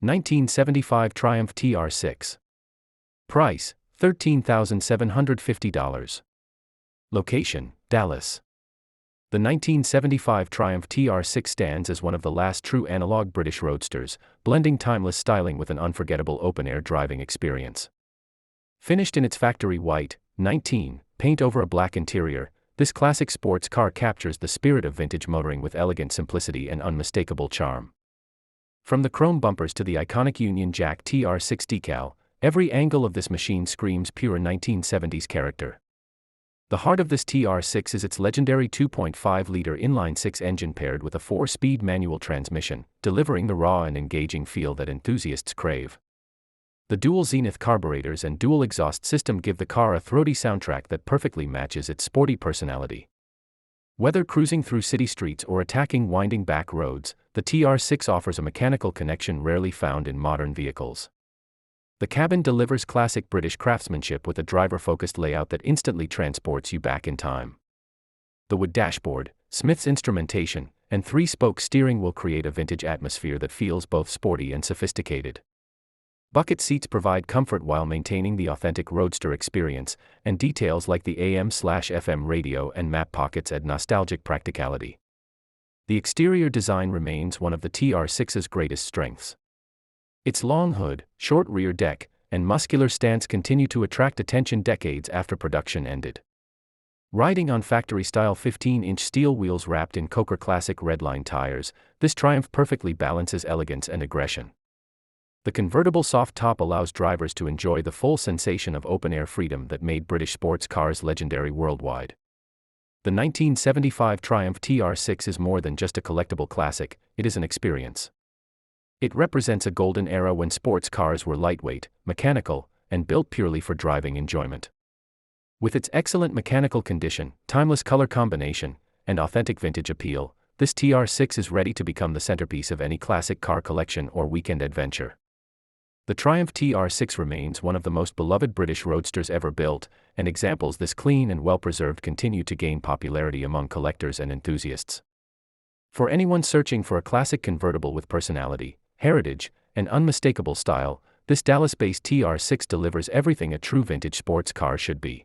1975 Triumph TR6. Price, $13,750. Location, Dallas. The 1975 Triumph TR6 stands as one of the last true analog British roadsters, blending timeless styling with an unforgettable open-air driving experience. Finished in its factory white, 19, paint over a black interior, this classic sports car captures the spirit of vintage motoring with elegant simplicity and unmistakable charm. From the chrome bumpers to the iconic Union Jack TR6 decal, every angle of this machine screams pure 1970s character. The heart of this TR6 is its legendary 2.5-liter inline-six engine paired with a 4-speed manual transmission, delivering the raw and engaging feel that enthusiasts crave. The dual Zenith carburetors and dual exhaust system give the car a throaty soundtrack that perfectly matches its sporty personality. Whether cruising through city streets or attacking winding back roads, the TR6 offers a mechanical connection rarely found in modern vehicles. The cabin delivers classic British craftsmanship with a driver-focused layout that instantly transports you back in time. The wood dashboard, Smith's instrumentation, and 3-spoke steering will create a vintage atmosphere that feels both sporty and sophisticated. Bucket seats provide comfort while maintaining the authentic roadster experience, and details like the AM/FM radio and map pockets add nostalgic practicality. The exterior design remains one of the TR6's greatest strengths. Its long hood, short rear deck, and muscular stance continue to attract attention decades after production ended. Riding on factory-style 15-inch steel wheels wrapped in Coker Classic Redline tires, this Triumph perfectly balances elegance and aggression. The convertible soft top allows drivers to enjoy the full sensation of open-air freedom that made British sports cars legendary worldwide. The 1975 Triumph TR6 is more than just a collectible classic, it is an experience. It represents a golden era when sports cars were lightweight, mechanical, and built purely for driving enjoyment. With its excellent mechanical condition, timeless color combination, and authentic vintage appeal, this TR6 is ready to become the centerpiece of any classic car collection or weekend adventure. The Triumph TR6 remains one of the most beloved British roadsters ever built, and examples this clean and well-preserved continue to gain popularity among collectors and enthusiasts. For anyone searching for a classic convertible with personality, heritage, and unmistakable style, this Dallas-based TR6 delivers everything a true vintage sports car should be.